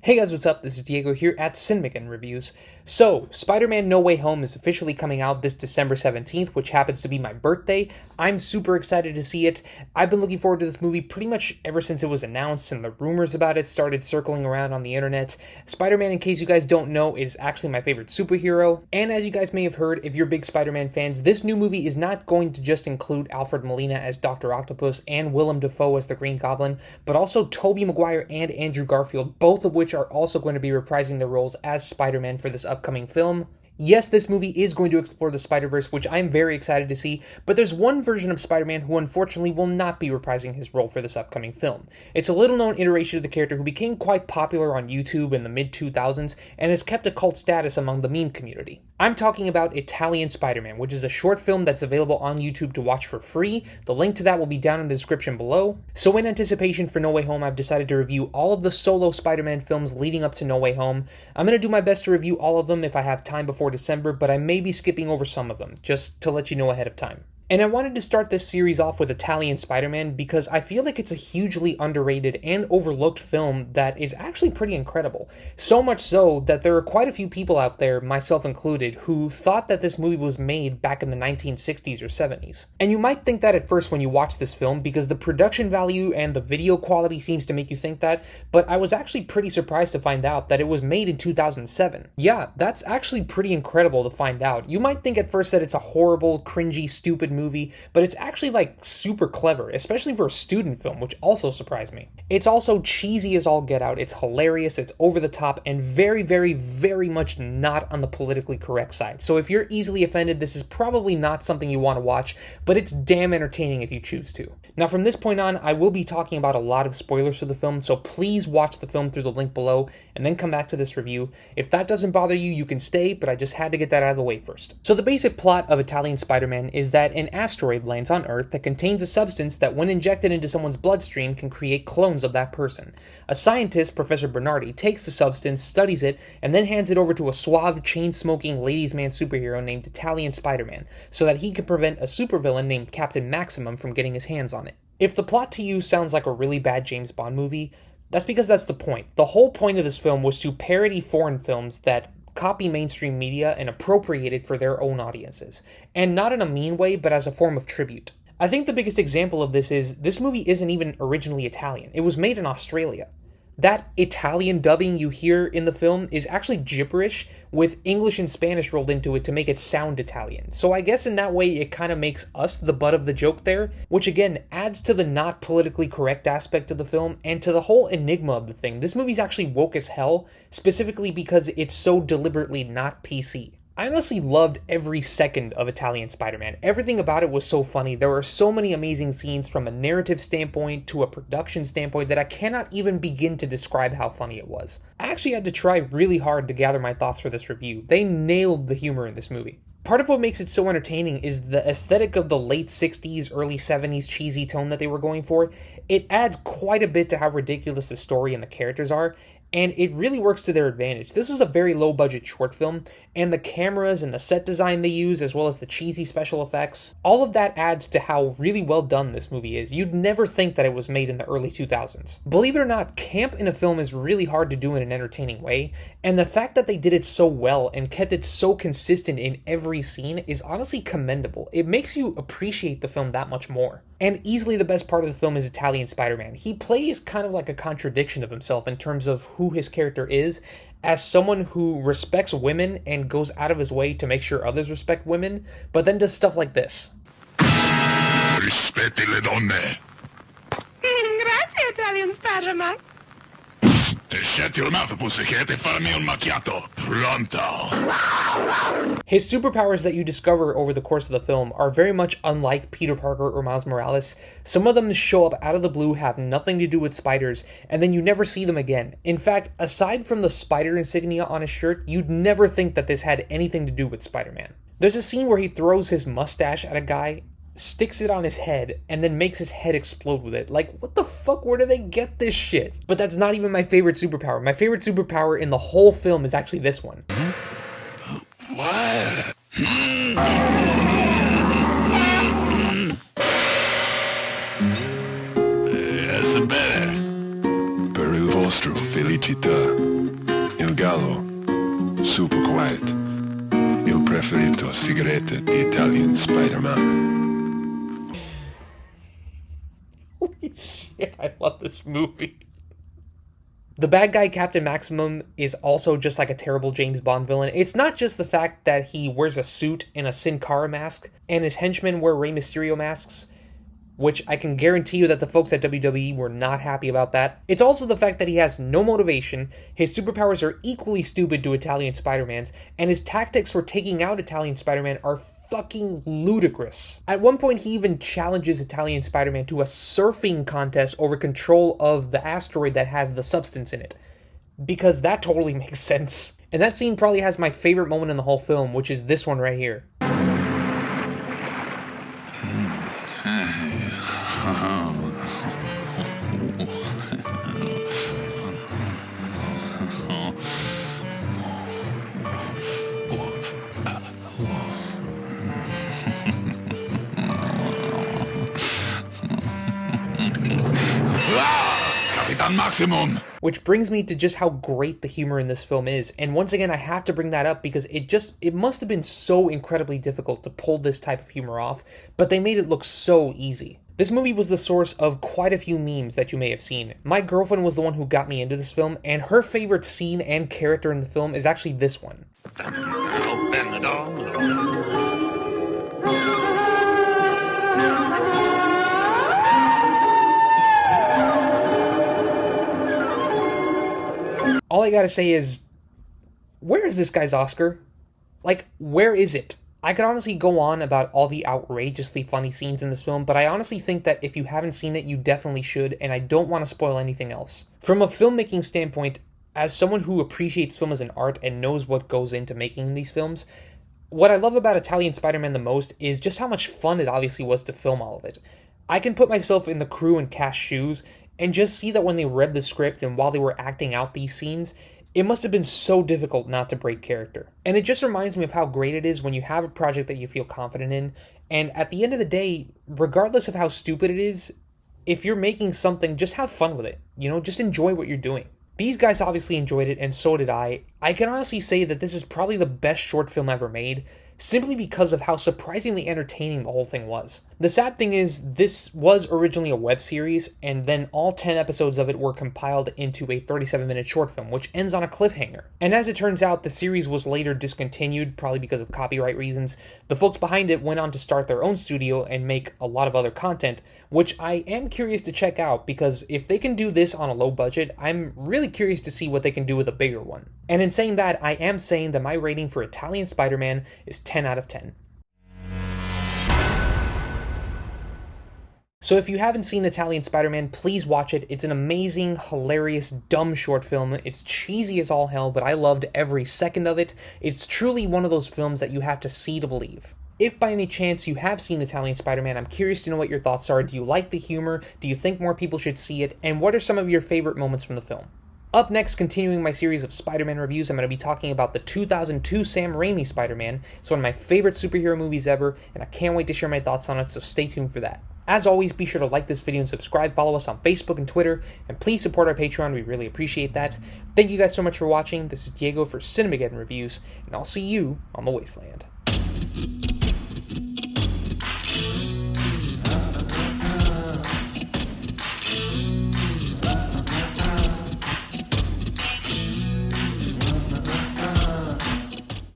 Hey guys, what's up? This is Diego here at Cinemageddon Reviews. So, Spider-Man No Way Home is officially coming out this December 17th, which happens to be my birthday. I'm super excited to see it. I've been looking forward to this movie pretty much ever since it was announced and the rumors about it started circling around on the internet. Spider-Man, in case you guys don't know, is actually my favorite superhero. And as you guys may have heard, if you're big Spider-Man fans, this new movie is not going to just include Alfred Molina as Dr. Octopus and Willem Dafoe as the Green Goblin, but also Tobey Maguire and Andrew Garfield, both of which are also going to be reprising their roles as Spider-Man for this upcoming film. Yes, this movie is going to explore the Spider-Verse, which I'm very excited to see, but there's one version of Spider-Man who unfortunately will not be reprising his role for this upcoming film. It's a little-known iteration of the character who became quite popular on YouTube in the mid-2000s and has kept a cult status among the meme community. I'm talking about Italian Spider-Man, which is a short film that's available on YouTube to watch for free. The link to that will be down in the description below. So in anticipation for No Way Home, I've decided to review all of the solo Spider-Man films leading up to No Way Home. I'm going to do my best to review all of them if I have time before December, but I may be skipping over some of them, just to let you know ahead of time. And I wanted to start this series off with Italian Spider-Man because I feel like it's a hugely underrated and overlooked film that is actually pretty incredible. So much so that there are quite a few people out there, myself included, who thought that this movie was made back in the 1960s or 70s. And you might think that at first when you watch this film because the production value and the video quality seems to make you think that, but I was actually pretty surprised to find out that it was made in 2007. Yeah, that's actually pretty incredible to find out. You might think at first that it's a horrible, cringy, stupid movie, but it's actually like super clever, especially for a student film, which also surprised me. It's also cheesy as all get out, it's hilarious, it's over the top, and very, very, very much not on the politically correct side. So if you're easily offended, this is probably not something you want to watch, but it's damn entertaining if you choose to. Now from this point on, I will be talking about a lot of spoilers for the film, so please watch the film through the link below, and then come back to this review. If that doesn't bother you, you can stay, but I just had to get that out of the way first. So the basic plot of Italian Spider-Man is that an asteroid lands on Earth that contains a substance that when injected into someone's bloodstream can create clones of that person. A scientist, Professor Bernardi, takes the substance, studies it, and then hands it over to a suave, chain-smoking ladies' man superhero named Italian Spider-Man, so that he can prevent a supervillain named Captain Maximum from getting his hands on it. If the plot to you sounds like a really bad James Bond movie, that's because that's the point. The whole point of this film was to parody foreign films that copy mainstream media and appropriate it for their own audiences. And not in a mean way, but as a form of tribute. I think the biggest example of this is, this movie isn't even originally Italian. It was made in Australia. That Italian dubbing you hear in the film is actually gibberish with English and Spanish rolled into it to make it sound Italian. So I guess in that way it kind of makes us the butt of the joke there, which again adds to the not politically correct aspect of the film and to the whole enigma of the thing. This movie's actually woke as hell, specifically because it's so deliberately not PC. I honestly loved every second of Italian Spider-Man. Everything about it was so funny. There were so many amazing scenes from a narrative standpoint to a production standpoint that I cannot even begin to describe how funny it was. I actually had to try really hard to gather my thoughts for this review. They nailed the humor in this movie. Part of what makes it so entertaining is the aesthetic of the late 60s, early 70s cheesy tone that they were going for. It adds quite a bit to how ridiculous the story and the characters are, and it really works to their advantage. This was a very low-budget short film, and the cameras and the set design they use, as well as the cheesy special effects, all of that adds to how really well done this movie is. You'd never think that it was made in the early 2000s. Believe it or not, camp in a film is really hard to do in an entertaining way, and the fact that they did it so well and kept it so consistent in every scene is honestly commendable. It makes you appreciate the film that much more. And easily the best part of the film is Italian Spider-Man. He plays kind of like a contradiction of himself in terms of who his character is, as someone who respects women and goes out of his way to make sure others respect women, but then does stuff like this. Rispetti le donne. Grazie, Italian Spider-Man. E shut your mouth, pussycat, e farmi un macchiato. Pronto. His superpowers that you discover over the course of the film are very much unlike Peter Parker or Miles Morales. Some of them show up out of the blue, have nothing to do with spiders, and then you never see them again. In fact, aside from the spider insignia on his shirt, you'd never think that this had anything to do with Spider-Man. There's a scene where he throws his mustache at a guy, sticks it on his head, and then makes his head explode with it. Like, what the fuck? Where do they get this shit? But that's not even my favorite superpower. My favorite superpower in the whole film is actually this one. What? Yes, better. Per il vostro felicità. preferito sigarette di Italian Spider-Man. Holy shit, I love this movie. The bad guy, Captain Maximum, is also just like a terrible James Bond villain. It's not just the fact that he wears a suit and a Sin Cara mask, and his henchmen wear Rey Mysterio masks, which I can guarantee you that the folks at WWE were not happy about that. It's also the fact that he has no motivation, his superpowers are equally stupid to Italian Spider-Man's, and his tactics for taking out Italian Spider-Man are fucking ludicrous. At one point, he even challenges Italian Spider-Man to a surfing contest over control of the asteroid that has the substance in it. Because that totally makes sense. And that scene probably has my favorite moment in the whole film, which is this one right here. Capitan Maximum! Which brings me to just how great the humor in this film is. And once again, I have to bring that up because it must have been so incredibly difficult to pull this type of humor off, but they made it look so easy. This movie was the source of quite a few memes that you may have seen. My girlfriend was the one who got me into this film, and her favorite scene and character in the film is actually this one. Open the door. All I gotta say is, where is this guy's Oscar? Like, where is it? I could honestly go on about all the outrageously funny scenes in this film, but I honestly think that if you haven't seen it, you definitely should, and I don't want to spoil anything else. From a filmmaking standpoint, as someone who appreciates film as an art and knows what goes into making these films, what I love about Italian Spider-Man the most is just how much fun it obviously was to film all of it. I can put myself in the crew and cast shoes, and just see that when they read the script and while they were acting out these scenes, it must have been so difficult not to break character. And it just reminds me of how great it is when you have a project that you feel confident in, and at the end of the day, regardless of how stupid it is, if you're making something, just have fun with it. You know, just enjoy what you're doing. These guys obviously enjoyed it, and so did I. I can honestly say that this is probably the best short film ever made, simply because of how surprisingly entertaining the whole thing was. The sad thing is, this was originally a web series, and then all 10 episodes of it were compiled into a 37-minute short film, which ends on a cliffhanger. And as it turns out, the series was later discontinued, probably because of copyright reasons. The folks behind it went on to start their own studio and make a lot of other content, which I am curious to check out, because if they can do this on a low budget, I'm really curious to see what they can do with a bigger one. And in saying that, I am saying that my rating for Italian Spider-Man is 10 out of 10. So if you haven't seen Italian Spider-Man, please watch it. It's an amazing, hilarious, dumb short film. It's cheesy as all hell, but I loved every second of it. It's truly one of those films that you have to see to believe. If by any chance you have seen Italian Spider-Man, I'm curious to know what your thoughts are. Do you like the humor? Do you think more people should see it? And what are some of your favorite moments from the film? Up next, continuing my series of Spider-Man reviews, I'm going to be talking about the 2002 Sam Raimi Spider-Man. It's one of my favorite superhero movies ever, and I can't wait to share my thoughts on it, so stay tuned for that. As always, be sure to like this video and subscribe, follow us on Facebook and Twitter, and please support our Patreon, we really appreciate that. Thank you guys so much for watching. This is Diego for Cinemageddon Reviews, and I'll see you on the Wasteland.